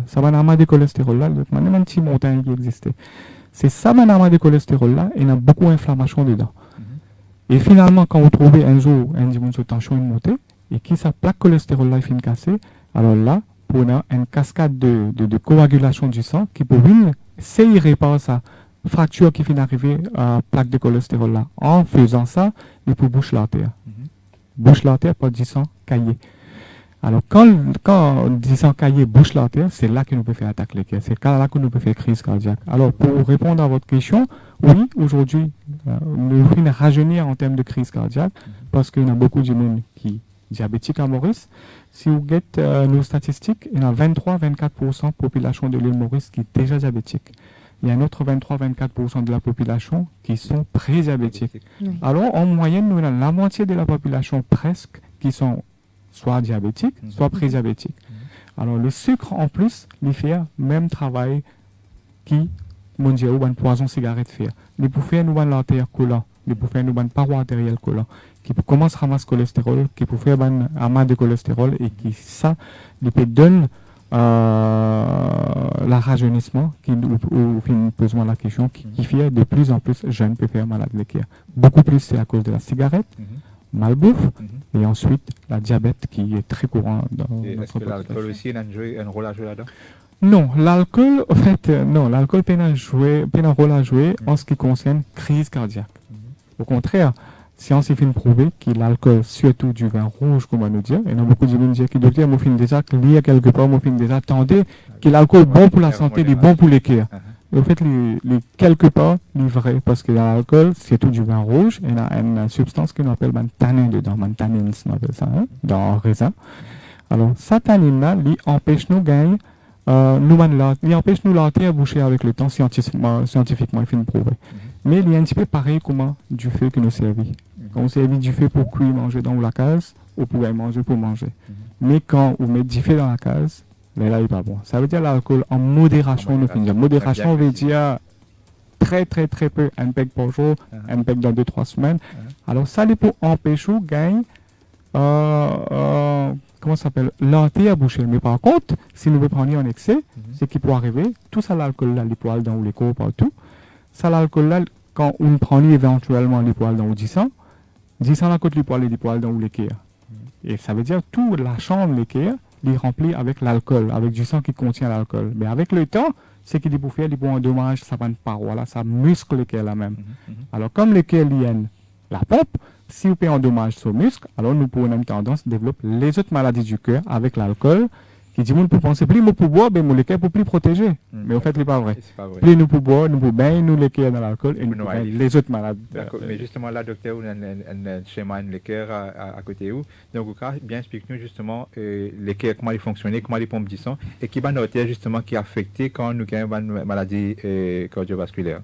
Ça va amas de cholestérol là, donc même un petit montagne qui existait. C'est ça, un amas de cholestérol là, et il y a beaucoup d'inflammation dedans. Et finalement, quand vous trouvez un jour, un dimanche de tension une montée, et qui sa plaque cholestérol là est fin cassée, alors là, pour une cascade de coagulation du sang qui peut venir s'airer par ça fracture qui finit d'arriver à plaque de cholestérol là. En faisant ça, il peut boucher l'artère. Bouche l'artère par 10 caillé. Alors, quand 10 caillé bouche l'artère, c'est là que nous pouvons faire attaque l'équerre. C'est là que nous pouvons faire crise cardiaque. Alors, pour répondre à votre question, oui, aujourd'hui, nous pouvons rajeunir en termes de crise cardiaque parce qu'il y a beaucoup de monde qui diabétique à Maurice. Si vous regardez nos statistiques, il y a 23-24% de population de l'île Maurice qui est déjà diabétique. Il y a un autre 23-24% de la population qui sont pré-diabétiques. Oui. Alors, en moyenne, nous avons la moitié de la population presque qui sont soit diabétiques, soit pré-diabétiques. Alors, le sucre, en plus, il fait même travail qui, mon Dieu, ou un poison cigarette fait. Il peut faire nous l'artère collant, il peut faire nous une paroi artérielle collant, qui commence à ramasser cholestérol, qui peut faire un amas de cholestérol et qui, ça, il peut donner la rajeunissement qui nous pose la question qui fait de plus en plus jeunes peut faire malade l'équerre. Beaucoup plus c'est à cause de la cigarette, malbouffe et ensuite la diabète qui est très courant dans notre population. Est-ce que l'alcool aussi a un rôle à jouer là-dedans? Non, l'alcool, en fait, non, l'alcool peut un rôle à jouer en ce qui concerne crise cardiaque. Au contraire, scientifique prouvé que l'alcool, surtout du vin rouge, comme on nous dit, il y a beaucoup de gens qui disent que moi déjà lié quelque part, moi déjà attendez que l'alcool est bon pour la santé, il est bon pour l'équerre. Et au fait, quelque part, il est vrai parce que l'alcool, surtout du vin rouge, il y a une substance qu'on appelle tannin dedans, tannin, on appelle ça, dans le raisin. Alors, cette tannin-là, il empêche nous gagner. Il empêche nous l'artère à boucher avec le temps scientifiquement il fait prouver. Mais il y a un petit peu pareil comment du feu que nous servons. Quand on servit du feu pour cuire manger dans la case, on pouvait manger pour manger. Mais quand on met du feu dans la case, là il n'est pas bon. Ça veut dire l'alcool en modération. Modération veut dire très très très peu, un peg par jour, un peg dans 2-3 semaines. Alors ça c'est pour empêcher de gagner comment ça s'appelle, l'artère à boucher. Mais par contre, si nous le prenons en excès, c'est qu'il peut arriver, tout ça l'alcool là, les poils dans les corps partout, ça l'alcool là, quand on prend éventuellement les poils dans le 10 là côté les poils dans l'équerre. Et ça veut dire toute la chambre l'équerre, il est rempli avec l'alcool, avec du sang qui contient l'alcool. Mais avec le temps, c'est qu'il peut faire des bons dommages, ça va une paroi là, ça muscle l'équerre là même. Alors comme l'équerre lienne la pompe, si vous payez un dommage sur le muscle, alors nous pouvons une tendance à développer les autres maladies du cœur avec l'alcool, qui dit nous pour penser plus nous pour boire, ben nous les cœurs pour plus protéger. Mais en fait, c'est pas vrai. Plus nous pour boire, nous pour bien nous les cœurs dans l'alcool et nous pour les autres maladies. D'accord. Mais justement là, docteur, vous avez un schéma de l'équerre à côté de vous. Donc, vous pouvez bien expliquer nous justement l'équerre, comment il fonctionne, comment il pompe du sang et qui va noter justement qui est affecté quand nous avons une maladie cardiovasculaire.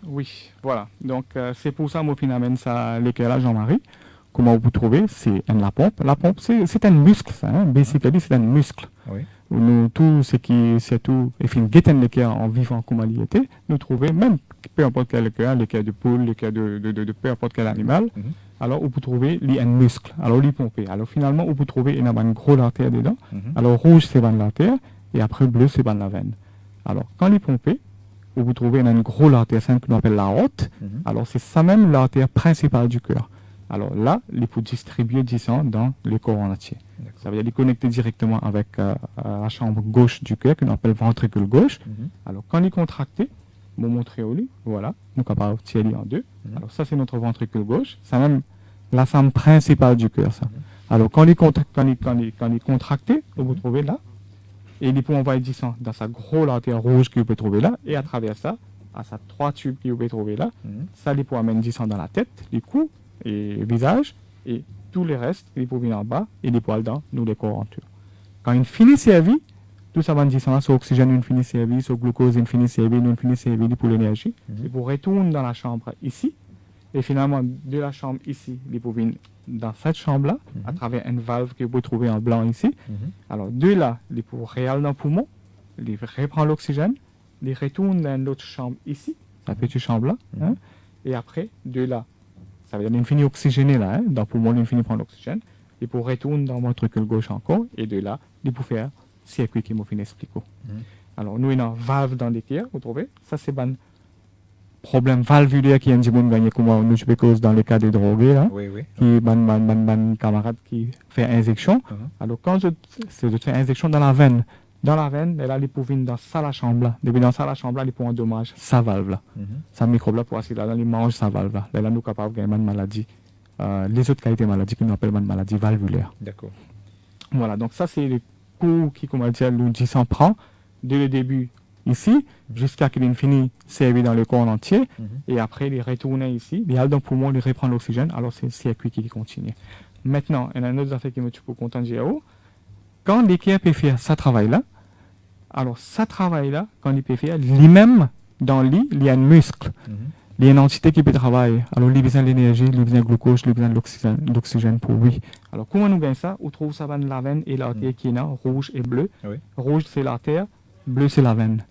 Oui, voilà. Donc, c'est pour ça que je amène ça l'équerre là, Jean-Marie. Comment vous trouvez? C'est la pompe. La pompe, c'est un muscle, ça. Basically, c'est un muscle. Oui. Nous, tout ce qui, c'est tout, et fin, guetten l'équerre en vivant comme il était, nous trouvons, même peu importe quel équerre, l'équerre de poule, l'équerre de peu importe quel animal, alors vous pouvez trouver un muscle. Alors, il pompe. Alors, finalement, vous pouvez trouver une grosse artère dedans. Alors, rouge, c'est l'artère, et après, bleu, c'est la veine. Alors, quand il pompe, vous trouvez une grosse artère saine qu'on appelle la haute. Alors, c'est ça même l'artère principale du cœur. Alors là, il peut distribuer du sang dans le corps en entier. Ça veut dire qu'il connecte directement avec la chambre gauche du cœur, qu'on appelle ventricule gauche. Alors quand il est contracté, vous montrez au lit, voilà, nous capable de tirer en deux. Alors ça, c'est notre ventricule gauche. C'est même la chambre principale du cœur, ça. Alors quand il est contracté, vous trouvez là, et il peut envoyer du sang dans sa grosse artère rouge que vous pouvez trouver là, et à travers ça, à sa 3 tubes que vous pouvez trouver là, ça, il peut amener du sang dans la tête, les coups, et visage, et tous les restes, il peut venir en bas, et les poils dans nous les corps en tout. Quand il finit servi, tout ça va dire ça, sur oxygène, il finit servi, sur glucose, il finit servi, il finit servi pour l'énergie. Il peut retourner dans la chambre ici, et finalement, de la chambre ici, il peut venir dans cette chambre-là, à travers une valve que vous pouvez trouver en blanc ici. Alors, de là, il peut réaler dans le poumon, il reprend l'oxygène, il retourne dans l'autre chambre ici, la petite chambre-là, et après, de là, ça veut dire qu'il finit oxygéné là, dans le poumon, il finit prendre l'oxygène. Il peut retourner dans le ventricule gauche encore, et de là, il peut faire circuit qui m'a fait expliquer. Alors, nous, il y a une valve dans l'équerre, vous trouvez? Ça, c'est un problème valvulaire qui est un petit peu gagné comme nous, je peux cause dans le cas des drogués, là. Oui. Qui est camarade qui fait injection. Alors, quand je fais injection dans la veine, et là, il peut venir dans la chambre, là. Depuis dans la chambre, là, il peut endommager sa valve, là. Sa microbe, là, pour essayer là, il mange sa valve, là. Là, nous sommes capables de gagner une maladie. Les autres qualités de maladie qu'on appelle une maladie valvulaire. D'accord. Voilà, donc ça, c'est le cours qui, comment dire, nous dit s'en prend dès le début ici, jusqu'à qu'il finisse servi dans le corps entier, et après, il retourne ici, il a dans le poumon, il reprend l'oxygène, alors c'est le circuit qui continue. Maintenant, il y a une autre affaire qui me tue pour content de GAO. Quand l'équerre peut faire ça travail-là, alors ça travail-là, quand il peut faire, lui-même, dans lui, il y a un muscle. Il y a une entité qui peut travailler. Alors, il a besoin de l'énergie, il a besoin de glucose, il a besoin de l'oxygène pour lui. Alors, comment nous gagnons ça? On trouve ça dans la veine et l'artère qui est là, rouge et bleu. Oui. Rouge, c'est l'artère, bleu, c'est la veine.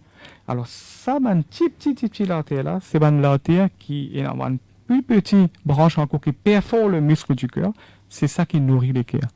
Alors, ça, une petite artère là, c'est l'artère qui est dans une plus petite branche encore qui perfore le muscle du cœur. C'est ça qui nourrit le cœur.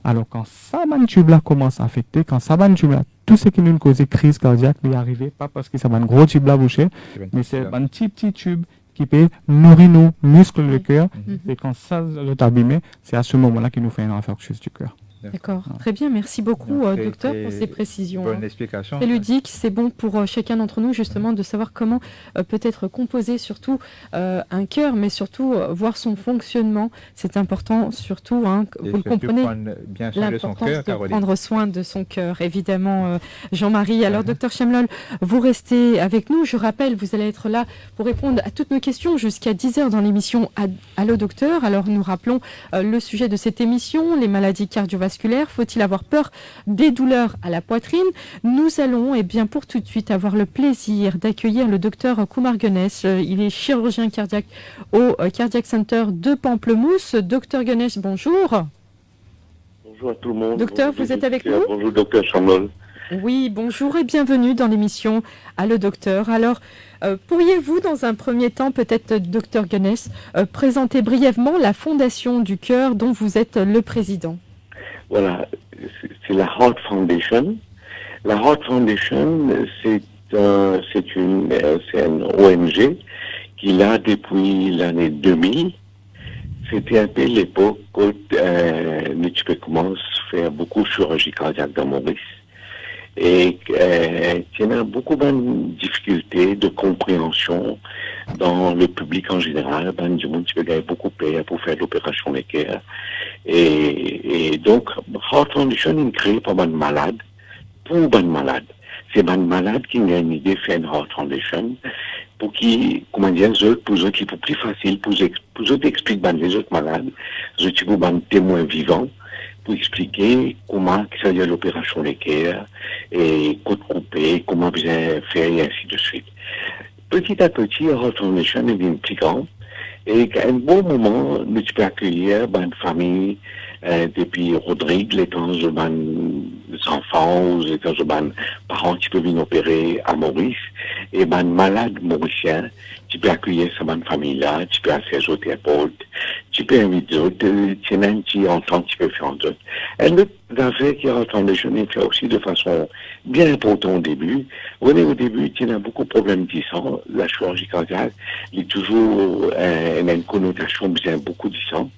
Alors, quand ça, tube là commence à affecter, quand ça, tube là, tout ce qui nous cause crise cardiaque est arrivé, pas parce que ça va un gros tube là bouché, mais c'est un petit tube qui peut nourrir nos muscles du cœur. Et quand ça est abîmé, c'est à ce moment-là qu'il nous fait un infarctus du cœur. D'accord, très bien, merci beaucoup docteur pour ces précisions. Bonne explication. C'est ludique, c'est bon pour chacun d'entre nous justement de savoir comment peut être composé surtout un cœur, mais surtout voir son fonctionnement. C'est important surtout, vous le comprenez, l'importance de prendre soin de son cœur, évidemment Jean-Marie. Alors docteur Chemlol, vous restez avec nous, je rappelle, vous allez être là pour répondre à toutes nos questions jusqu'à 10h dans l'émission Allô Docteur. Alors nous rappelons le sujet de cette émission, les maladies cardiovasculaires. Faut-il avoir peur des douleurs à la poitrine? Nous allons, pour tout de suite, avoir le plaisir d'accueillir le docteur Kumar Ganesh. Il est chirurgien cardiaque au Cardiac Center de Pamplemousse. Docteur Ganesh, bonjour. Bonjour à tout le monde. Docteur, vous êtes avec nous? Bonjour, docteur Chamlol. Oui, bonjour et bienvenue dans l'émission Allô Docteur. Alors, pourriez-vous, dans un premier temps, peut-être, docteur Ganesh, présenter brièvement la Fondation du Cœur dont vous êtes le président? Voilà, c'est la Heart Foundation. La Heart Foundation, c'est une ONG qui là depuis l'année 2000. C'était un peu l'époque où tu commences à faire beaucoup de chirurgie cardiaque dans Maurice. Et il y a beaucoup de difficultés de compréhension dans le public en général. Du monde, tu peux gagner beaucoup de payer pour faire l'opération des cœurs. Et donc, Heart Foundation est créé pour les malades, pour les malades. C'est les malades qui ont une idée de faire une Heart Foundation pour qui, comment dire, pour eux qui est plus facile, pour eux d'expliquer les autres malades, eux qui sont des témoins vivants, pour expliquer comment ça y est l'opération des cœurs et côte coupée, comment bien faire et ainsi de suite. Petit à petit, Heart Foundation est devenu plus grand. Et à un bon moment, nous pouvons accueillir une famille depuis Rodrigue, les temps de enfants, les temps de parents qui peuvent venir opérer à Maurice, et malade mauricien, tu peux accueillir cette famille-là, tu peux faire aux thérapeutes, tu peux inviter d'autres, tu as un petit entente, tu peux faire d'autres. Et l'autre affaire qui est en train de faire aussi de façon bien importante au début. Au début, tu as beaucoup de problèmes de sang. La chirurgie cardiaque, il est toujours, elle a une connotation bien beaucoup de sang.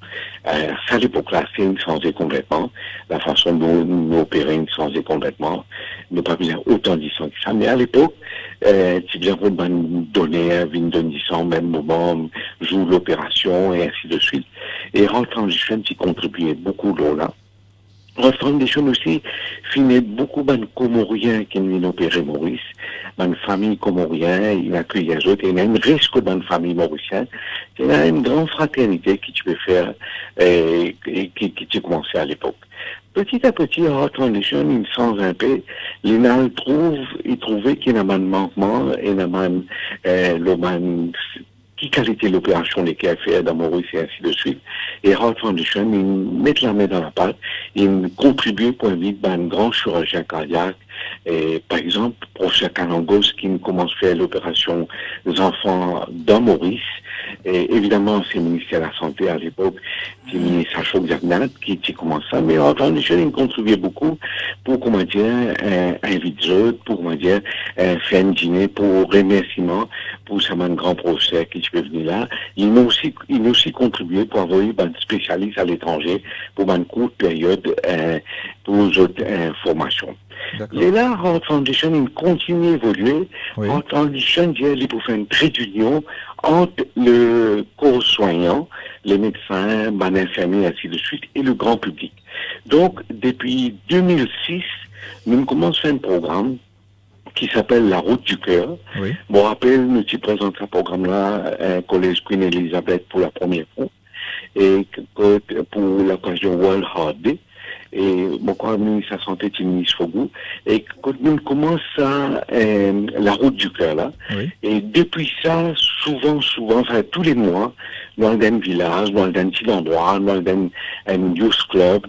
Ça, à l'époque-là, c'est une santé complètement. La façon dont nous opérer une santé complètement, nous pas besoin autant de sang que ça. Mais à l'époque, tu viens pour donner, donner du sang, même moment, joue l'opération et ainsi de suite. Et Heart Foundation, qui contribuait beaucoup là. Heart Foundation aussi finit beaucoup de Comoriens qui viennent opérer Maurice, une famille comorienne, il accueille les autres, il y a un risque d'une famille mauricienne, il y a une grande fraternité que tu peux faire et qui tu commençais à l'époque. Petit à petit, Heart Foundation, il sent un peu, il trouvait qu'il y a un manquement, il y a qui qualité l'opération les a fait dans Maurice et ainsi de suite. Et Heart Foundation, ils mettent la main dans la pâte, ils contribuent pour éviter un grand chirurgien cardiaque, Et, par exemple, professeur Kanangos qui commence à faire l'opération des enfants dans Maurice. Et évidemment, c'est le ministère de la Santé à l'époque, c'est le ministère Sacho-Xagnat qui commence ça. Mais Heart Foundation, il contribuait beaucoup pour, comment dire, inviter, pour, comment dire, faire un dîner, pour remerciement, pour ça, un grand professeur qui peut venir là. Il m'a aussi contribué pour avoir eu un spécialiste à l'étranger pour une courte période, pour aux autres formations. Et là, Heart Foundation, il continue à évoluer. Oui. Heart Foundation, il pour faire une trait d'union entre le corps soignant, les médecins, les infirmiers, ainsi de suite, et le grand public. Donc, depuis 2006, nous commençons à faire un programme qui s'appelle La Route du Cœur. Oui. Bon, rappel, nous te présentons ce programme-là à Collège Queen Elizabeth pour la première fois, et pour l'occasion World Heart Day. Et mon ministre de la Santé, c'est le ministre Fogou. Et quand nous commençons la route du cœur, là, oui. Et depuis ça, souvent, enfin, tous les mois, dans un village, dans un petit endroit, dans un youth club,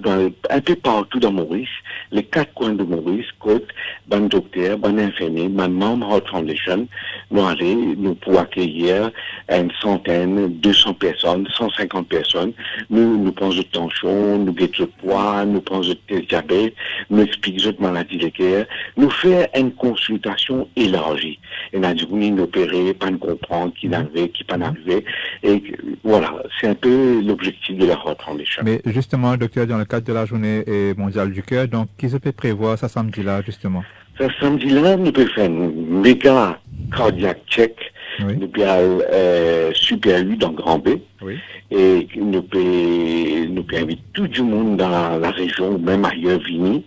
un peu partout dans Maurice, les 4 coins de Maurice, côte, ban docteur, ban infirmier, ban membre Heart Foundation, nous aller, nous pour accueillir une centaine, 200 personnes, 150 personnes. Nous pensons de tension, nous guettons de poids, nous pensons de diabète, nous expliquons de maladies de cœur, nous faisons une consultation élargie. Et nous avons dit, nous opérer, pas nous comprendre qui n'arrivait, qui pas n'arrivait. Et voilà, c'est un peu l'objectif de la Heart Foundation. Mais justement, docteur, dans le cadre de la journée mondiale du cœur, donc, qui se peut prévoir ce samedi-là, justement? Ce samedi-là, nous pouvons faire un méga cardiac check. Oui. Nous pouvons Super U dans Grand B. Oui. Et nous pouvons inviter tout le monde dans la région, même ailleurs, venir.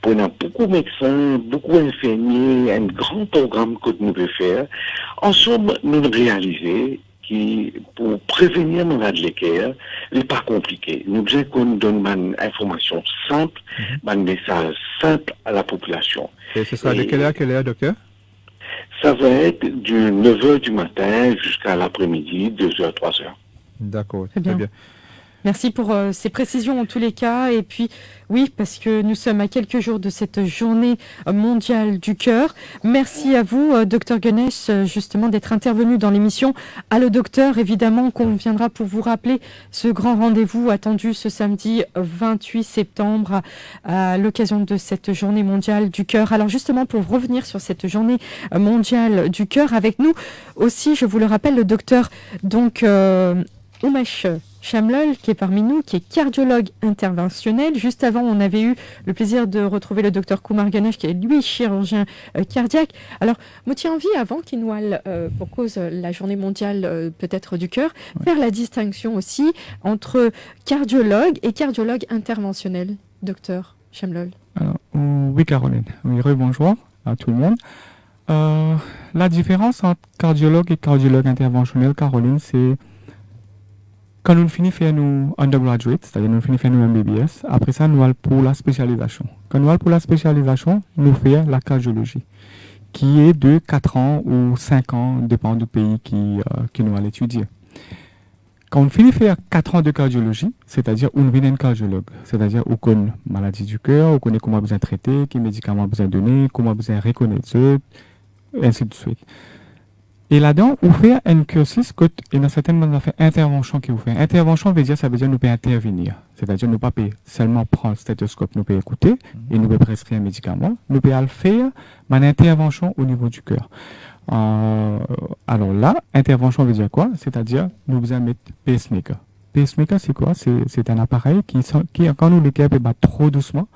Pour nous, beaucoup de médecins, beaucoup d'infirmiers, un grand programme que nous pouvons faire. Ensemble, nous réaliser qui, pour prévenir la maladie de cœur, n'est pas compliqué. Nous besoin qu'on nous donne une information simple, un message simple à la population. Et ce sera de quelle heure, docteur? Ça va être du 9h du matin jusqu'à l'après-midi, 2h, 3h. D'accord, très bien. Merci pour ces précisions en tous les cas. Et puis, oui, parce que nous sommes à quelques jours de cette journée mondiale du cœur. Merci à vous, Dr Ganesh, justement, d'être intervenu dans l'émission. Allô, docteur, évidemment qu'on viendra pour vous rappeler ce grand rendez-vous attendu ce samedi 28 septembre à l'occasion de cette journée mondiale du cœur. Alors, justement, pour revenir sur cette journée mondiale du cœur, avec nous aussi, je vous le rappelle, le docteur, donc, Umesh Shamlal, qui est parmi nous, qui est cardiologue interventionnel. Juste avant, on avait eu le plaisir de retrouver le docteur Kumar Ganesh, qui est lui chirurgien cardiaque. Alors, moi, tiens envie, avant qu'il nous aille, pour cause la journée mondiale peut-être du cœur, faire la distinction aussi entre cardiologue et cardiologue interventionnel, docteur Shamlal. Alors, oui, Caroline. Oui, bonjour à tout le monde. La différence entre cardiologue et cardiologue interventionnel, Caroline, c'est quand nous finissons faire nos undergraduate, c'est-à-dire nous finissons faire nos MBBS, après ça, nous allons pour la spécialisation. Quand nous allons pour la spécialisation, nous faisons la cardiologie, qui est de 4 ans ou 5 ans, dépend du pays qui nous allons étudier. Quand on finit faire 4 ans de cardiologie, c'est-à-dire on devient un cardiologue, c'est-à-dire on connaît maladie du cœur, on connaît comment besoin traiter, quels médicaments besoin donner, comment besoin reconnaître, ainsi de suite. Et là-dedans, on fait un cursus que, et dans certaines on fait intervention qui vous fait. Intervention veut dire, ça veut dire nous pouvons intervenir. C'est-à-dire, nous ne pouvons pas seulement prendre le stéthoscope, nous pouvons écouter, et nous pouvons prescrire un médicament. Nous pouvons le faire, mais une intervention au niveau du cœur. Alors là, intervention veut dire quoi? C'est-à-dire, nous devons mettre pacemaker. Pacemaker, c'est quoi? C'est un appareil qui, quand nous, le cœur peut battre trop doucement,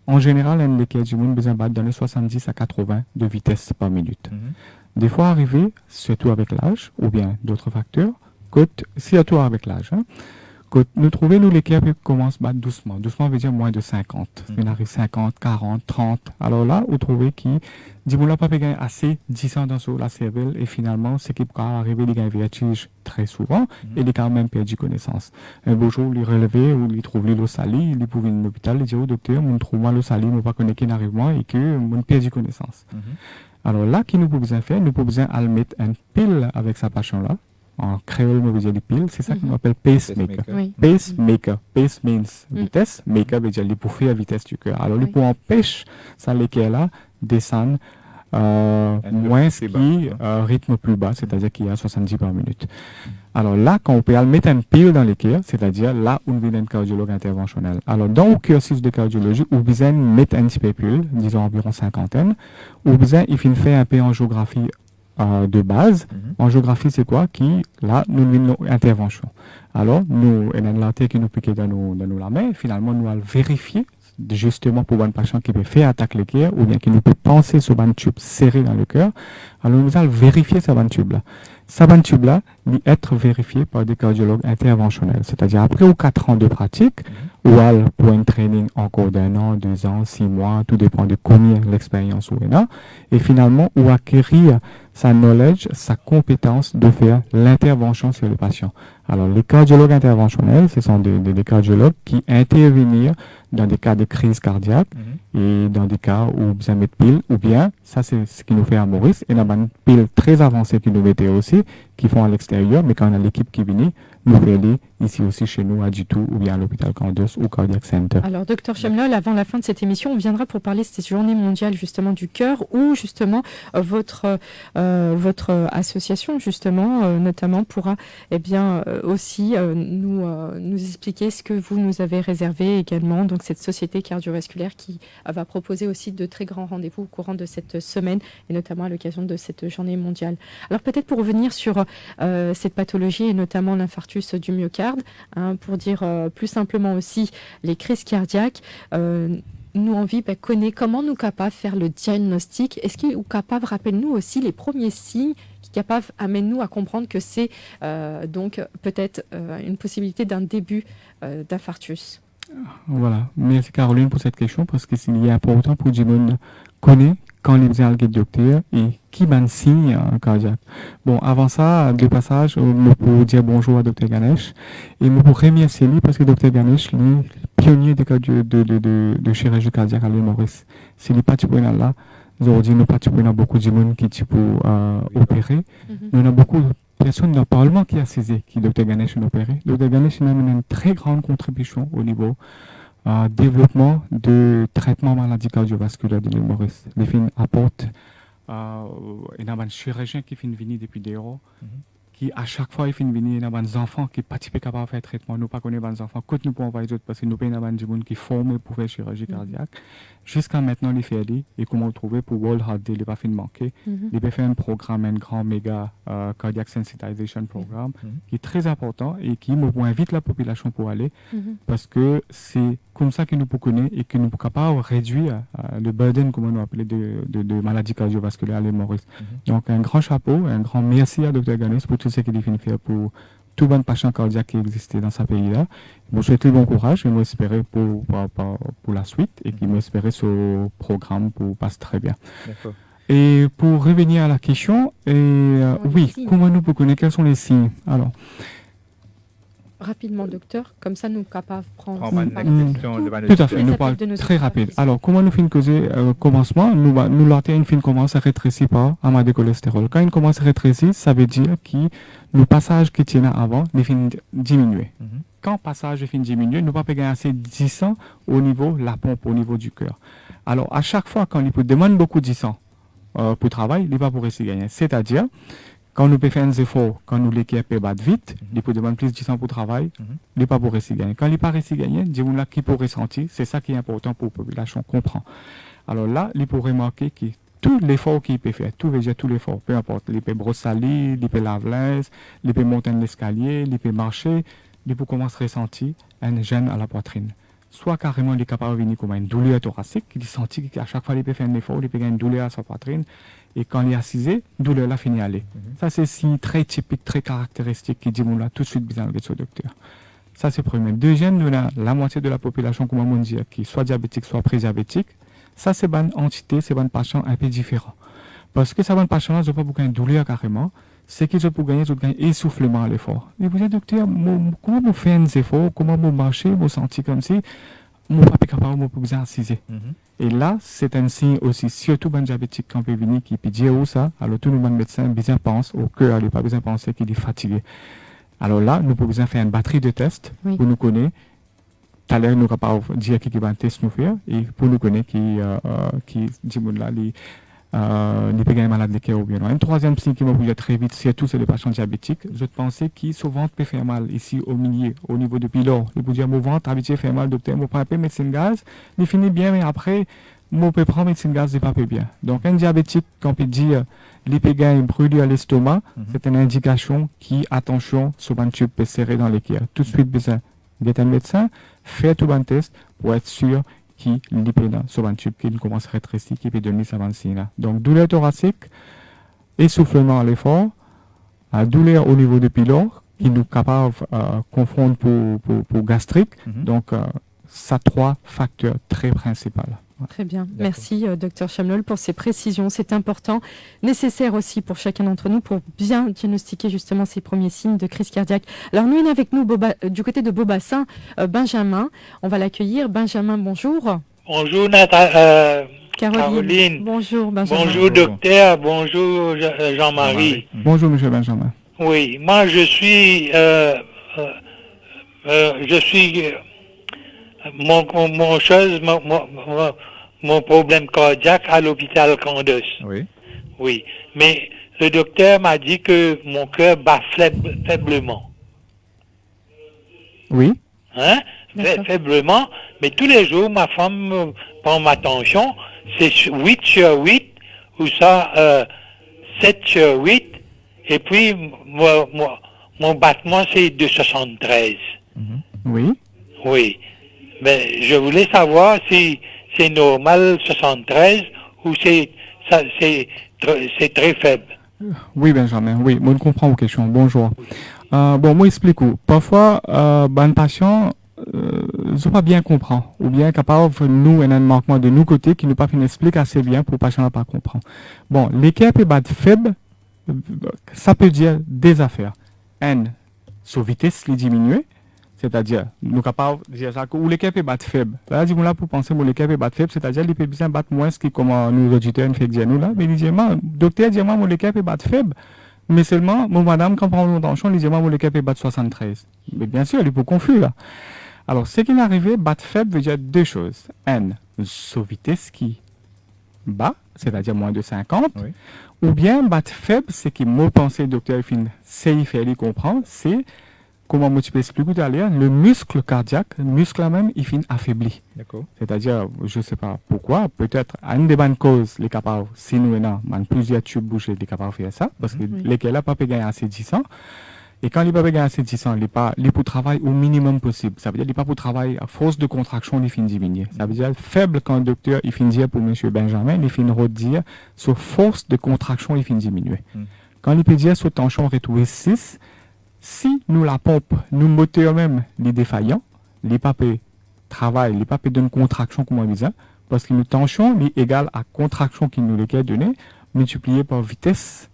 en général, un cœur du monde besoin de battre dans les 70 à 80 de vitesse par minute. Des fois arrivé, surtout avec l'âge, ou bien d'autres facteurs, surtout avec l'âge, que nous trouvons, nous, les cœurs commencent à battre doucement. Doucement veut dire moins de 50. On arrive 50, 40, 30. Alors là, vous trouvez qui, dis-moi là, pas gagner assez 10 ans dans la cervelle, et finalement, ce qui peut arriver, il y a un vertige très souvent, et il a quand même perdu connaissance. Un beau jour, il relevé, ou il trouve l'eau salie, il trouve une hôpital, il dit au docteur, on trouve l'eau salie, on ne va pas connaître qui n'arrive moins, et que on perdu connaissance. Alors là, qui nous pouvons faire? Nous pouvons mettre une pile avec sa passion là, En créole, on veut dire les piles. C'est ça qu'on appelle pacemaker. Oui. Pacemaker. Pace means vitesse. Maker veut dire les pour faire la vitesse du cœur. Alors, pour empêcher ça, l'équerre là, descendre moins qui rythme plus bas, c'est-à-dire qu'il y a 70 par minute. Alors là, quand on peut mettre une pile dans l'équerre, c'est-à-dire là où on vient un cardiologue interventionnel. Alors dans le cursus de cardiologie, on besoin mettre un petit peu pile, disons environ 50, ou besoin il faut faire un peu en géographie de base. En géographie, c'est quoi? Qui, là, nous avons une intervention. Alors, nous, on a une lentille qui nous pique dans la main, finalement, nous allons vérifier justement pour un patient qui peut faire attaque le cœur ou bien qui nous peut penser sur un tube serré dans le cœur. Alors nous allons vérifier ce tube là. Ce tube là doit être vérifié par des cardiologues interventionnels. C'est-à-dire après ou 4 ans de pratique, ou pour un training encore d'1 an, 2 ans, 6 mois, tout dépend de combien l'expérience on a. Et finalement, ou acquérir sa knowledge, sa compétence de faire l'intervention sur le patient. Alors les cardiologues interventionnels, ce sont des cardiologues qui interviennent dans des cas de crise cardiaque et dans des cas où besoin mettre pile, ou bien, ça c'est ce qui nous fait à Maurice, et on a une pile très avancée qui nous mettait aussi, qui font à l'extérieur, mais quand on a l'équipe qui vient, nous fait aller ici aussi chez nous à Dutou ou bien à l'hôpital Candos ou Cardiac Center. Alors, Dr Chemlol, avant la fin de cette émission, on viendra pour parler de cette journée mondiale justement du cœur, où justement votre association justement notamment pourra aussi nous expliquer ce que vous nous avez réservé également. Donc cette société cardiovasculaire qui va proposer aussi de très grands rendez-vous au courant de cette semaine et notamment à l'occasion de cette journée mondiale. Alors peut-être pour revenir sur cette pathologie et notamment l'infarctus du myocarde, pour dire plus simplement aussi les crises cardiaques, nous envie connaît comment nous capables de faire le diagnostic. Est-ce qu'il est capable, rappelle-nous aussi les premiers signes qui capable amène-nous à comprendre que c'est donc peut-être une possibilité d'un début d'infarctus. Voilà, merci Caroline pour cette question parce que c'est important pour que les gens connaissent quand les besoins de docteur et qui ban signe cardiaque. Bon, avant ça, de passage, je peux dire bonjour à Dr Ganesh et je peux remercier lui parce que Dr Ganesh, lui, pionnier de chirurgie cardiaque à l'île Maurice. C'est lui pas là. Aujourd'hui, nous participons beaucoup de monde qui peut opérer. Nous avons beaucoup de personnes dans le Parlement qui a saisi qui Dr Ganesh a opéré. Dr Ganesh a une très grande contribution au niveau développement de traitement maladie cardiovasculaire de l'île Maurice. Les films apportent il y a un chirurgien qui finit venir depuis des euros, qui à chaque fois il finit venir, il y a des enfants qui participent à faire traitement. Nous pas connaissons des enfants, quand nous pouvons envoyer d'autres parce que nous avons des gens qui formés pour faire chirurgie cardiaque. Jusqu'à maintenant, les fait et comment le trouver pour World Heart Day, il pas fin de manquer. Il a fait un programme, un grand méga cardiac sensitization programme qui est très important et qui invite la population pour aller parce que c'est comme ça que nous pouvons connaître et que nous sommes capables de réduire le burden, comme on appelle, de maladies cardiovasculaires à l'île Maurice. Donc un grand chapeau, un grand merci à Dr Ganesh pour tout ce qu'il a fait faire pour tout bon patient cardiaque qui existait dans ce pays-là. Je vous souhaite bon courage et je m'espère pour la suite et qui m'espère ce programme pour passe très bien. D'accord. Et pour revenir à la question, oui, comment nous pouvons connaître quels sont les signes? Alors, rapidement, docteur, comme ça nous sommes capables de prendre tout à fait, nous parlons très rapide. Alors, comment nous finissons causer commencement? Nous l'artère une fin commence à rétrécir par amas de cholestérol. Quand il commence à rétrécir, ça veut dire que le passage qui tient avant, il finit diminuer. Quand le passage finit diminuer, nous ne pouvons pas gagner assez de 10 au niveau de la pompe, au niveau du cœur. Alors, à chaque fois qu'on lui demande beaucoup de 10 pour travail, il n'est pas pour essayer de gagner. C'est-à-dire, quand nous pouvons faire un effort, quand nous l'équipe peut battre vite, il peut demander plus de 10 pour travail, il n'est pas pour essayer de gagner. Quand il n'est pas essayer de gagner, dis-nous là qui peut ressentir, c'est ça qui est important pour la population comprend. Alors là, il peut remarquer que tout l'effort qu'il peut faire, tout l'effort, peu importe, il peut brosser lit, il peut laver linge, il peut monter l'escalier, il peut marcher, il peut commencer à ressentir un gêne à la poitrine. Soit carrément il est capable de venir comme une douleur thoracique, il sentit qu'à chaque fois il peut faire un effort, il peut gagner une douleur à sa poitrine, et quand il est assisé, douleur là finit à aller. Ça c'est signe très typique, très caractéristique qui dit bon là tout de suite besoin de ce docteur. Ça c'est premier. Deuxième, nous la moitié de la population, comme on dit, qui soit diabétique, soit pré-diabétique. Ça c'est une entité, c'est un patient un peu différent. Parce que ça va un patient là, je pas beaucoup de douleur carrément. C'est qu'ils ont pour gagner, ils ont gagné essoufflement à l'effort. Et vous dites, docteur, comment vous faites un effort, comment vous marchez, vous sentez comme si, mon pas capable, mon pas besoin d'assiser. Et là, c'est un signe aussi, surtout pour les diabétiques qui peut venir, qui peut dire ça, alors tous les médecins bien pensent au cœur, il n'y a pas besoin de penser qu'il est fatigué. Alors là, nous pouvons faire une batterie de tests pour nous connaître. Tout à l'heure, nous sommes capables de dire qu'il y a un test nous faire, et pour nous connaître qui dit là, les pays malades de cœur ou bien non. Un troisième signe qui m'a bougé très vite, surtout c'est les patients diabétiques. Je pensais que son ventre peut faire mal ici au milieu, au niveau du pylore. Il peut dire mon ventre habitué fait mal, docteur, mon pas médecine gaz, il finit bien, mais après, mon peut prendre médecine gaz, c'est pas bien. Donc un diabétique, quand on peut dire l'hypégame brûlé à l'estomac, c'est une indication qui, attention, ce ventre tube peut serrer dans les cœurs. Tout de suite, besoin d'être un médecin, faire tout un test pour être sûr qui l'hypéna sur un tube qui commence à rétrécir, qui peut donner sa vaccine. Donc, douleur thoracique, essoufflement à l'effort, douleur au niveau du pylore, qui nous capable de confondre pour gastrique. Donc, ça 3 facteurs très principaux. Très bien. Merci, Dr Chamlol, pour ces précisions. C'est important, nécessaire aussi pour chacun d'entre nous pour bien diagnostiquer justement ces premiers signes de crise cardiaque. Alors, nous, il est avec nous du côté de Beaubassin, Benjamin. On va l'accueillir. Benjamin, bonjour. Bonjour, Caroline. Bonjour, Benjamin. Bonjour, docteur. Bonjour, Jean-Marie. Bonjour, monsieur Benjamin. Oui, moi, je suis mon problème cardiaque à l'hôpital Candos. Oui. Oui. Mais le docteur m'a dit que mon cœur bat faiblement. Oui. Hein? Faiblement. Mais tous les jours, ma femme prend ma tension. C'est 8/8 ou ça, 7/8. Et puis, mon battement, c'est de 73. Oui. Oui. Mais je voulais savoir si c'est normal 73 ou c'est très faible. Oui, Benjamin, oui, moi je comprends vos questions. Bonjour. Bon, moi explique. Parfois, un patient ne pas bien comprendre ou bien capable nous un manquement de nous côté qui nous pas fait expliquer assez bien pour le patient ne pas comprendre. Bon, l'équerre peut battre faible, ça peut dire des affaires. Sa vitesse les diminuer. C'est-à-dire, nous sommes capables de dire ça, ou l'équipe est battre faible. Là, dis-moi là, pour penser que l'équipe est battre faible, c'est-à-dire, il peut bien battre moins que comme nous auditeurs nous fait dire nous là. Mais il dit, docteur, dis-moi, mon l'équipe est battre faible. Mais seulement, mon madame, quand on prend mon tension, il dit, mon l'équipe est battre 73. Mais bien sûr, il est pas confus là. Alors, ce qui est arrivé, battre faible veut dire deux choses. Sa vitesse qui bat, c'est-à-dire moins de 50. Oui. Ou bien, battre faible, c'est qui, moi, pensé, docteur, c'est il fait, il comprend, c'est comment moi tu peux expliquer tout à l'heure, le muscle cardiaque, le muscle même, il finit affaibli. D'accord. C'est-à-dire, je ne sais pas pourquoi, peut-être, à une des bonnes causes, les capables, si nous avons plusieurs tubes bouchés, les capables de faire ça, parce que lesquels là, pas gagner assez de 10 ans. Et quand il pas gagner assez de 10 ans, il pas pour travailler au minimum possible. Ça veut dire qu'il pas pour travailler à force de contraction, il finit diminuer. Ça veut dire faible quand le docteur, il finit dire pour monsieur Benjamin, il finit redire, sur force de contraction, il finit diminuer. Quand il peut dire sur tension retrouver 6, si nous la pompe, nous moteur même, les défaillants, les papés travaillent, les papés donnent contraction comme on dit, parce que nous tension est égale à contraction qui nous les donner, multiplié par vitesse.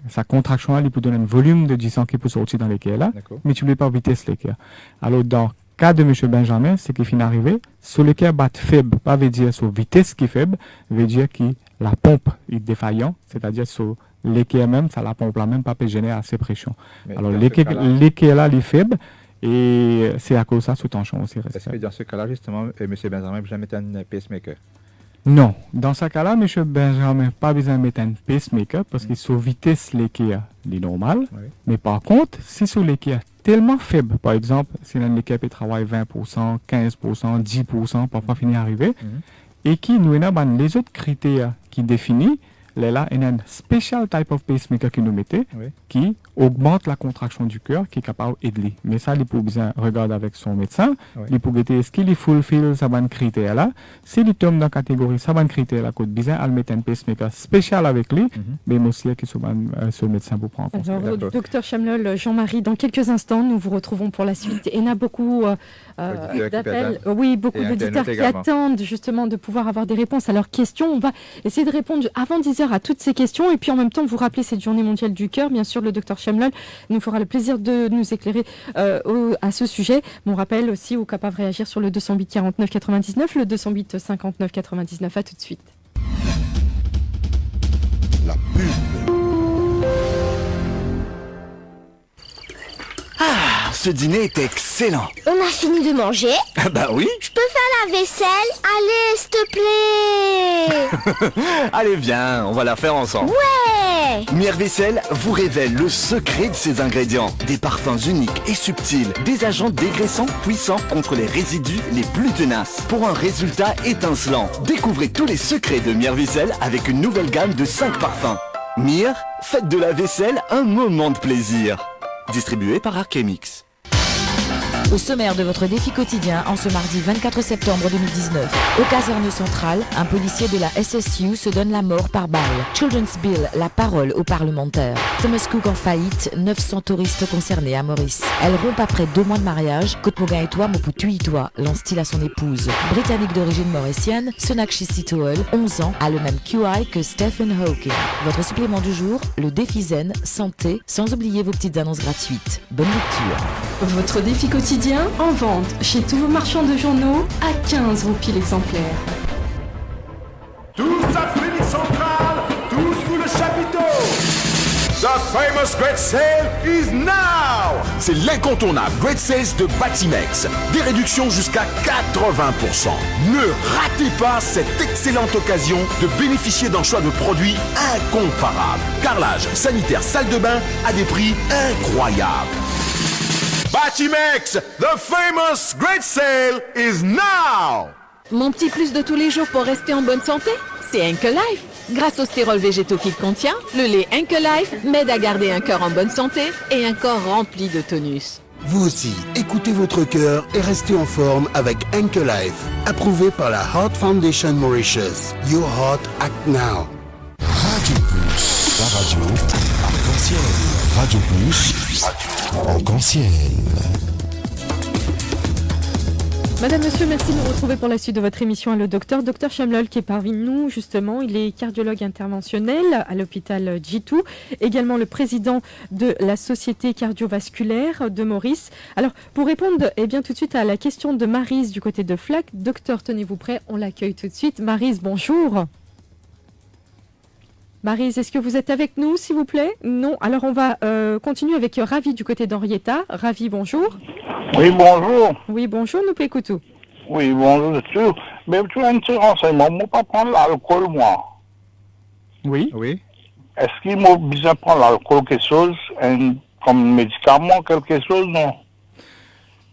Sa contraction, elle peut donner un volume de 10 qui peut sortir dans les cœurs là, multiplié par vitesse les cœurs. Alors, dans le cas de M. Benjamin, c'est qu'il finit d'arriver, sur le cœur bat faible, pas veut dire sur vitesse qui est faible, veut dire que la pompe est défaillant, c'est-à-dire sur l'équerre même, ça la pompe là même pas peut générer assez de pression. Mais alors l'équerre là, il est faible et c'est à cause de ça sous tension aussi. Est-ce que dans ce cas-là, justement, M. Benjamin n'a jamais été un pacemaker? Non. Dans ce cas-là, M. Benjamin n'a pas besoin de mettre un pacemaker parce que sur vitesse, l'équerre est normal. Oui. Mais par contre, si sur l'équerre tellement faible, par exemple, si l'équerre peut travailler 20%, 15%, 10%, parfois finir arriver, et qui nous avons les autres critères qui définissent, là, il y a un special type of pacemaker qui nous mettait, qui augmente la contraction du cœur, qui est capable d'aider. Mais ça, il faut bien regarder avec son médecin. Il faut regarder est-ce qu'il fulfill sa bonne critère là. S'il tombe dans la catégorie sa bonne critère là, il bien à mettre un pacemaker spécial avec lui, mais aussi qui son médecin pour prendre en compte. Alors, docteur Chamlol, Jean-Marie, dans quelques instants, nous vous retrouvons pour la suite. Et il y a beaucoup d'appels, beaucoup d'auditeurs qui attendent justement de pouvoir avoir des réponses à leurs questions. On va essayer de répondre avant 10h. clair à toutes ces questions et puis en même temps vous rappeler cette journée mondiale du cœur. Bien sûr, le docteur Chamlol nous fera le plaisir de nous éclairer à ce sujet. On rappelle aussi aux capables de réagir sur le 208 49 99, le 208 59 99. À tout de suite. La pub. Ah, ce dîner est excellent. On a fini de manger? Bah oui. Je peux faire la vaisselle? Allez, s'il te plaît. Allez, viens, on va la faire ensemble. Ouais. Mire-Vaisselle vous révèle le secret de ses ingrédients. Des parfums uniques et subtils, des agents dégraissants puissants contre les résidus les plus tenaces. Pour un résultat étincelant. Découvrez tous les secrets de Mire-Vaisselle avec une nouvelle gamme de 5 parfums. Mire, faites de la vaisselle un moment de plaisir. Distribué par Arkemix. Au sommaire de votre défi quotidien, en ce mardi 24 septembre 2019, au caserne centrale, un policier de la SSU se donne la mort par balle. Children's Bill, la parole aux parlementaires. Thomas Cook en faillite, 900 touristes concernés à Maurice. Elle rompt après 2 mois de mariage. Kotmoga et toi, Moputuitoa, lance-t-il à son épouse. Britannique d'origine mauricienne, Sonakshi Sitoel, 11 ans, a le même QI que Stephen Hawking. Votre supplément du jour, le défi zen, santé, sans oublier vos petites annonces gratuites. Bonne lecture. Votre défi quotidien en vente chez tous vos marchands de journaux à 15 roupies l'exemplaire. Tous à Phoenix Central, tous sous le chapiteau. The famous Great Sale is now! C'est l'incontournable Great Sales de Batimex. Des réductions jusqu'à 80%. Ne ratez pas cette excellente occasion de bénéficier d'un choix de produits incomparables. Carrelage, sanitaire, salle de bain à des prix incroyables. Batimex, the famous Great Sale is now! Mon petit plus de tous les jours pour rester en bonne santé, c'est Henkel Life. Grâce aux stérols végétaux qu'il contient, le lait Henkel Life m'aide à garder un cœur en bonne santé et un corps rempli de tonus. Vous aussi, écoutez votre cœur et restez en forme avec Henkel Life. Approuvé par la Heart Foundation Mauritius. Your heart act now. Radio Plus, la radio arc-en-ciel. Radio Plus, arc-en-ciel. Madame, monsieur, merci de nous retrouver pour la suite de votre émission à Le Docteur. Docteur Chamlol qui est parmi nous, justement. Il est cardiologue interventionnel à l'hôpital G2. Également le président de la Société cardiovasculaire de Maurice. Alors, pour répondre tout de suite à la question de Maryse du côté de Flac, docteur, tenez-vous prêt, on l'accueille tout de suite. Maryse, bonjour. Maryse, est-ce que vous êtes avec nous, s'il vous plaît? Non. Alors, on va continuer avec Ravi du côté d'Henrietta. Ravi, bonjour. Oui, bonjour. Oui, bonjour, nous écoutons. Oui, bonjour, monsieur. Mais tu as un petit renseignement. Moi, pas prendre l'alcool, moi. Oui. Oui. Est-ce qu'il m'a besoin de prendre l'alcool, quelque chose, comme médicament, quelque chose, non?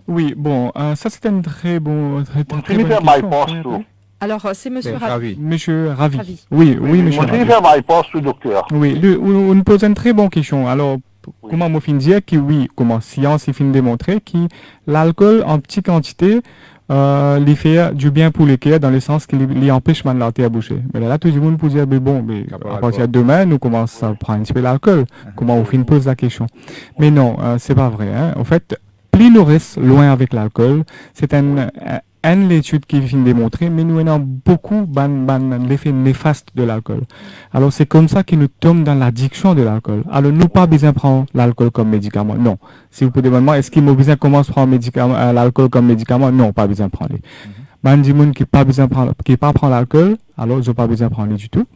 Oui, bon, ça c'est un très bon... Très bonne question. Alors, c'est monsieur Ravi. Monsieur Ravi. Oui, monsieur Ravi. Moi, je bypass le docteur. Oui, on nous pose une très bonne question. Alors, comment moi fin dire que oui, comment science est fin démontrer que l'alcool en petite quantité lui fait du bien pour le cœur dans le sens qu'il lui empêche de l'artère à boucher. Mais là, tout le monde peut dire, mais bon, mais à partir de demain, nous commençons à prendre un petit peu l'alcool. Comment on fin pose la question. Mais non, c'est pas vrai. Hein. En fait, plus nous restons loin avec l'alcool, c'est une étude qui vient démontrer, mais nous avons beaucoup l'effet néfaste de l'alcool. Alors c'est comme ça que nous tombons dans l'addiction de l'alcool. Alors nous pas besoin de prendre l'alcool comme médicament. Non. Si vous pouvez demander, est-ce qu'il m'a besoin de commencer à prendre l'alcool comme médicament? Non, pas besoin de prendre. Des gens qui pas besoin qui pas prendre l'alcool, alors je pas besoin de prendre du tout.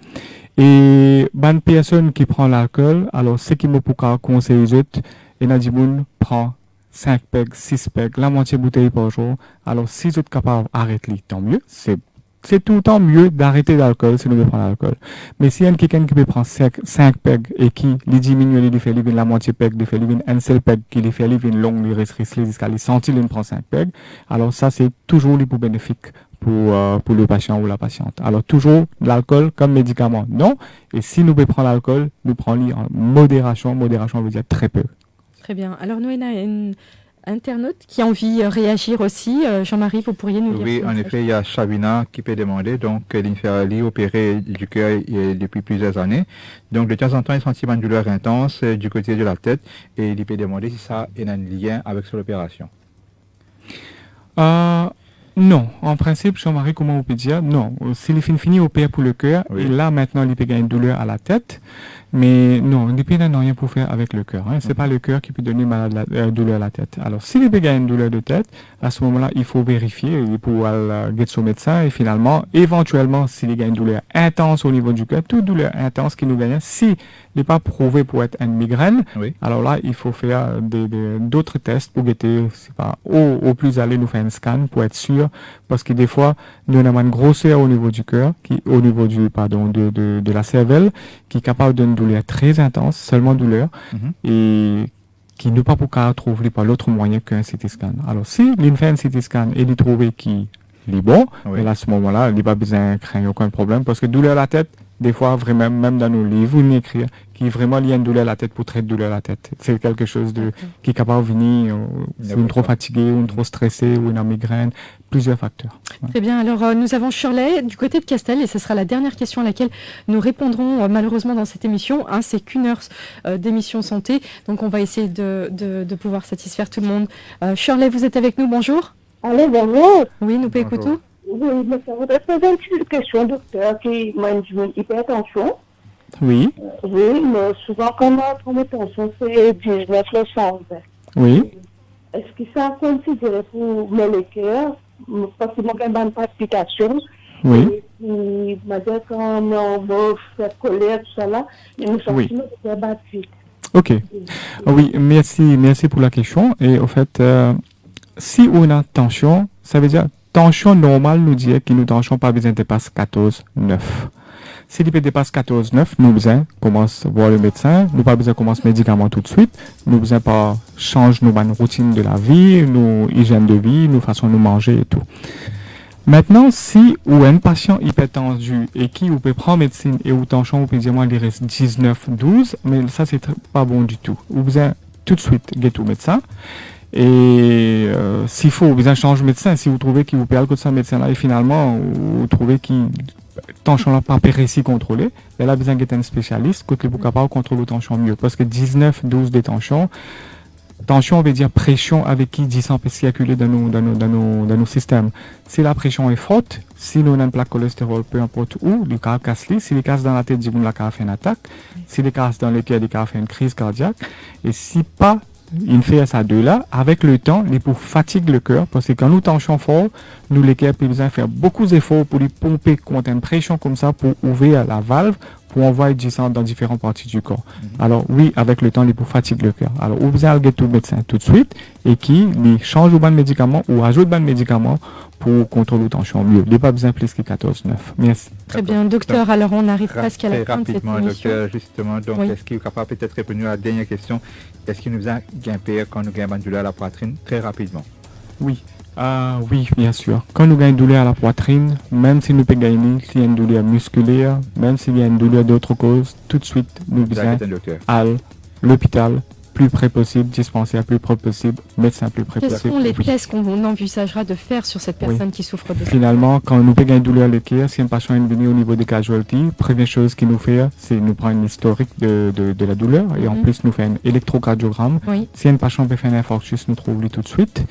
Et des personnes qui prennent l'alcool, alors ce qui me peut conseiller les autres, et des gens prend 5 pegs, 6 pegs, la moitié bouteille par jour. Alors, si vous êtes capable d'arrêter, tant mieux. C'est tout le temps mieux d'arrêter l'alcool si nous voulons prendre l'alcool. Mais s'il y a quelqu'un qui peut prendre 5 pegs et qui lui diminue, lui fait la moitié peg, lui fait un seul peg, qui lui fait une longue, lui reste jusqu'à lui sentir, il prend 5 pegs. Alors, ça, c'est toujours pour bénéfique pour le patient ou la patiente. Alors, toujours l'alcool comme médicament. Non. Et si nous pouvons prendre l'alcool, nous prenons en modération. Modération veut dire très peu. Très bien. Alors, nous, on a une internaute qui a envie de réagir aussi. Jean-Marie, vous pourriez nous dire? Oui, en effet, il y a Chavina qui peut demander. Donc, elle opérée du cœur depuis plusieurs années. Donc, de temps en temps, il sentit une douleur intense du côté de la tête et il peut demander si ça a un lien avec son opération. Non, en principe, Jean-Marie, comment on peut dire? Non, si les fini opère pour le cœur, et là, maintenant, il peut gagner une douleur à la tête. Mais non, les pédales n'ont rien pour faire avec le cœur. C'est pas le cœur qui peut donner douleur à la tête. Alors, si les pédales ont une douleur de tête, à ce moment-là, il faut vérifier, il faut aller son médecin et finalement, éventuellement, s'il y a une douleur intense au niveau du cœur, toute douleur intense qui nous gagne, si n'est pas prouvé pour être une migraine, alors là, il faut faire d'autres tests pour guetter, c'est pas, au plus aller nous faire un scan pour être sûr, parce que des fois, nous avons une grosseur au niveau du cœur, au niveau de la cervelle, qui est capable d'une douleur très intense, seulement douleur, et qui ne pas pour trouver par l'autre moyen qu'un CT scan. Alors, si il fait un CT scan et il trouve qu'il est bon, et à ce moment-là, il n'a pas besoin de craindre aucun problème, parce que douleur à la tête, des fois, vraiment, même dans nos livres, on écrit qui vraiment lié à une douleur à la tête pour traiter douleur à la tête. C'est quelque chose qui est capable de venir, si on est trop fatigué, ou on est trop stressé, ou une migraine, plusieurs facteurs. Très bien. Alors, nous avons Shirley du côté de Castel, et ce sera la dernière question à laquelle nous répondrons malheureusement dans cette émission. C'est qu'une heure d'émission santé, donc on va essayer de pouvoir satisfaire tout le monde. Shirley, vous êtes avec nous, bonjour. Allez, bonjour. Oui, nous peut écouter. Oui, mais ça voudrait poser une petite question, docteur, qui m'a une hypertension. Oui. Oui, mais souvent quand on a tension, c'est 19 le 120. Oui. Est-ce que ça considère pour le cœur? Parce que moi, j'ai une palpitation. Oui. Il m'a dit quand on va faire colère, tout ça là, et nous sommes de battre vite. Ok. Oui, merci pour la question. Et au fait, si on a tension, ça veut dire tension normale nous dit que nous tension pas besoin de dépasser 14,9. Si il dépasse 14,9, nous besoin commence voir le médecin, nous pas besoin commencer médicament tout de suite, nous besoin pas changer nos bonnes routines de la vie, nos hygiène de vie, nos façons de manger et tout. Maintenant, si ou un patient hypertendu et qui ou peut prendre médecine et ou tension ou peut dire moi il reste 19, 12, mais ça c'est pas bon du tout. Vous besoin tout de suite get au médecin. Et s'il faut, vous changez de médecin. Si vous trouvez qu'il vous perd que ce médecin-là et finalement vous trouvez qu'il tension là pas réussi contrôler, là besoin d'être un spécialiste que vous capable de contrôler la tension mieux. Parce que 19, 12 de tension, on veut dire pression avec qui 10 peut circuler dans nos systèmes. Si la pression est forte, si nous avons une plaque cholestérol, peu importe où, le cas casse, si les casse dans la tête, la cas fait une attaque, si les casse dans le cœur, les cas fait une crise cardiaque, et si pas il fait ça deux là, avec le temps, il pour fatigue le cœur, parce que quand nous tensions fort, nous les cœurs ont besoin de faire beaucoup d'efforts pour les pomper contre une pression comme ça, pour ouvrir la valve, pour envoyer du sang dans différentes parties du corps. Alors oui, avec le temps, il pour fatigue le cœur. Alors vous allez aller tout médecin tout de suite, et qui change au bon médicament, ou rajoute bon médicament, pour contrôler la tension mieux. Il n'y a pas besoin de plus que 14,9. Merci. Très bien, docteur. Alors, on arrive presque à la fin de cette émission. Docteur, justement, donc, est-ce qu'il est capable peut-être répondre à la dernière question? Est-ce qu'il nous a gagné quand nous gagnons une douleur à la poitrine? Très rapidement. Oui. Oui, bien sûr. Quand nous gagnons une douleur à la poitrine, même si nous pouvons gagner, s'il y a une douleur musculaire, même s'il y a une douleur d'autre cause, tout de suite, nous besoin à l'hôpital, plus près possible, dispensaire plus près possible, médecin plus près possible. Quels sont les tests qu'on envisagera de faire sur cette personne qui souffre de ça? Finalement, quand nous payons une douleur le cœur, si un patient est venu au niveau des casualties, première chose qu'il nous fait, c'est nous prendre une historique de la douleur et en plus nous fait un électrocardiogramme. Si un patient peut faire un infarctus, nous trouvons tout de suite.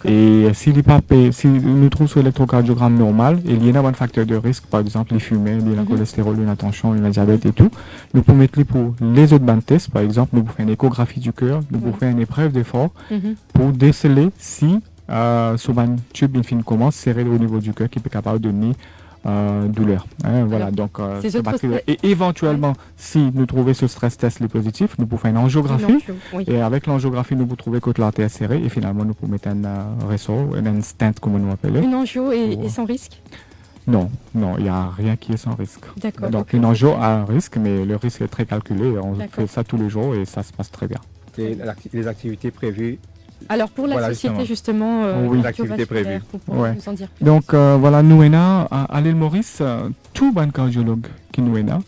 Et si nous trouvons sur l'électrocardiogramme normal, il y a un facteur de risque, par exemple les fumées, le cholestérol, la tension, le diabète et tout, nous pouvons mettre pour les autres tests, par exemple, nous pouvons faire une échographie du cœur, nous pouvons faire une épreuve d'effort pour déceler si sur un tube il commence serré au niveau du cœur qui peut capable de donner douleur. Voilà, donc et éventuellement si nous trouvons ce stress test le positif, nous pouvons faire une angiographie et avec l'angiographie nous pouvons trouver que l'artère serrée et finalement nous pouvons mettre un ressort, un stent comme nous appelons. Une angio est sans risque? Non, il n'y a rien qui est sans risque. D'accord. Donc une angio a un risque, mais le risque est très calculé. On fait ça tous les jours et ça se passe très bien. Et les activités prévues? Alors pour la société justement, les activités prévues. Nous en dire plus. Donc voilà, nous avons à l'île Maurice tout bon cardiologue qui nous est là,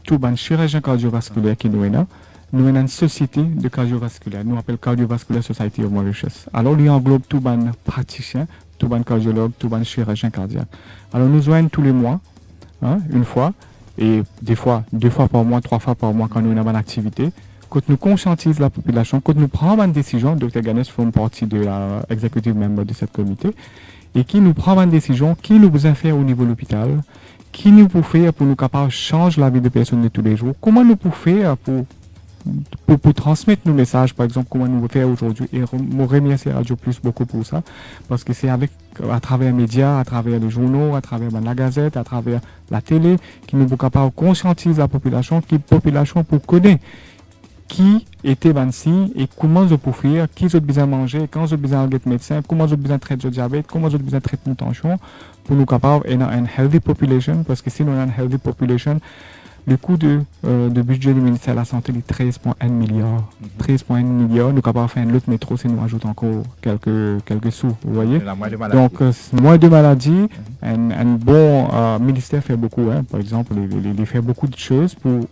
tout bon chirurgien cardiovasculaire qui nous est là. Nous avons une société de cardiovasculaire, nous appelons Cardiovascular Society of Mauritius. Alors il englobe tout bon praticien, tout bon cardiologue, tout bon chirurgien cardiaque. Alors nous joignons tous les mois, une fois, et des fois 2 fois par mois, 3 fois par mois quand nous avons une activité. quand nous conscientisons la population, quand nous prenons une décision, Dr. Ganesh fait partie de l'exécutive member de cette comité, et qui nous prend une décision, qui nous a fait au niveau de l'hôpital, qui nous peut faire pour nous capables de changer la vie des personnes de tous les jours, comment nous pouvons faire pour transmettre nos messages, par exemple, comment nous le faire aujourd'hui. Et je remercie Radio Plus beaucoup pour ça, parce que c'est à travers les médias, à travers les journaux, à travers la gazette, à travers la télé, qui nous sommes capables de conscientiser la population, qui population pour connaître qui était Bansi et comment je peux faire, qui j'ai besoin de manger, quand j'ai besoin de médecin, comment j'ai besoin de traiter le diabète, comment j'ai besoin de traiter la tension, pour nous capables d'avoir une healthy population, parce que si nous avons une healthy population, le coût de budget du ministère de la Santé est 13,1 milliards. 13,1 milliards, nous sommes capables de faire un autre métro si nous ajoutons encore quelques sous, vous voyez. Donc, moins de maladies, un bon ministère fait beaucoup, hein, par exemple, il fait beaucoup de choses pour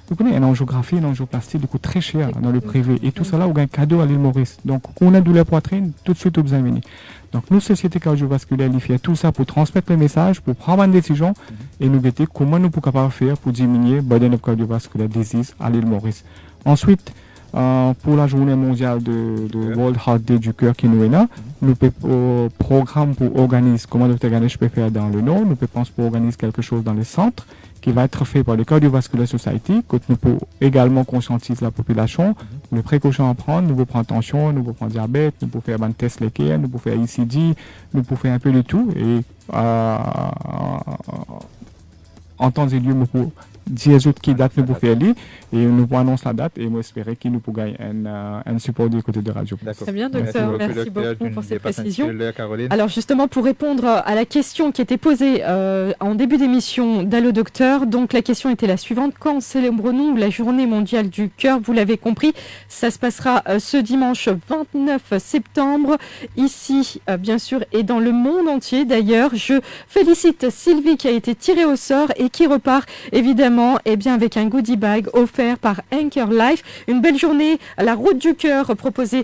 vous connaissez, une angiographie, une angioplastie, du coup très cher dans le privé. Et tout cela, on a un cadeau à l'île Maurice. Donc, quand on a douleur poitrine, tout de suite, on besoin venir. Donc, nous, Société cardiovasculaire, il fait tout ça pour transmettre le message, pour prendre une décision et nous guetter comment nous pouvons capables faire pour diminuer burden of cardiovascular disease à l'île Maurice. Ensuite, pour la journée mondiale de World Heart Day du cœur qui nous est là, nous pouvons programme pour organiser, comment Dr. Ganesh peut faire dans le Nord, nous pouvons penser pour organiser quelque chose dans les centres qui va être fait par le Cardiovascular Society, que nous pouvons également conscientiser la population, les précautions à prendre, nous pouvons prendre tension, nous pouvons prendre diabète, nous pouvons faire un test laitier, nous pouvons faire ECG, nous pouvons faire un peu de tout et en temps et lieu, nous pouvons dire qui date nous pouvons faire et nous pouvons annoncer la date et nous espérons qu'il nous peut gagner un support du côté de Radio. Très bien, docteur. Merci beaucoup pour cette précision. Alors justement, pour répondre à la question qui était posée en début d'émission d'Allo Docteur, donc la question était la suivante. Quand célébrons-nous la journée mondiale du cœur? Vous l'avez compris, ça se passera ce dimanche 29 septembre, ici bien sûr et dans le monde entier d'ailleurs. Je félicite Sylvie qui a été tirée au sort et qui repart évidemment bien, avec un goodie bag offert par Anchor Life. Une belle journée à la route du cœur proposée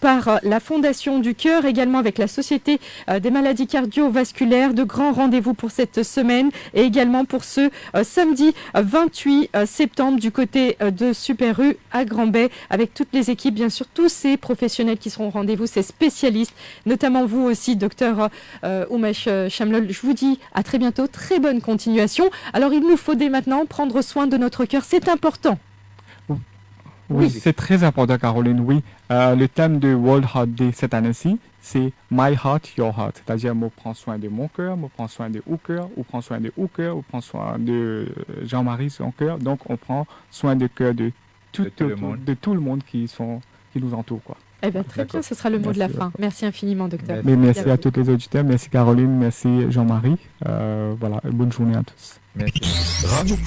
par la Fondation du Cœur, également avec la Société des maladies cardiovasculaires. De grands rendez-vous pour cette semaine et également pour ce samedi 28 septembre du côté de Super U à Grand-Bay avec toutes les équipes, bien sûr, tous ces professionnels qui seront au rendez-vous, ces spécialistes, notamment vous aussi, docteur Umesh Shamlol. Je vous dis à très bientôt, très bonne continuation. Alors, il nous faut dès maintenant prendre soin de notre cœur, c'est important. Oui, c'est très important, Caroline, oui. Le thème de World Heart Day cette année-ci, c'est My Heart, Your Heart. C'est-à-dire, je prends soin de mon cœur, je prends soin de ou cœur, ou prends soin de ou cœur, ou prends soin de Jean-Marie, son cœur. Donc, on prend soin de cœur de tout le monde qui nous entoure, quoi. Eh bien, très bien, ce sera le mot de la fin. Merci infiniment, docteur. Merci à tous les auditeurs, merci Caroline, merci Jean-Marie. Voilà, bonne journée à tous. Merci.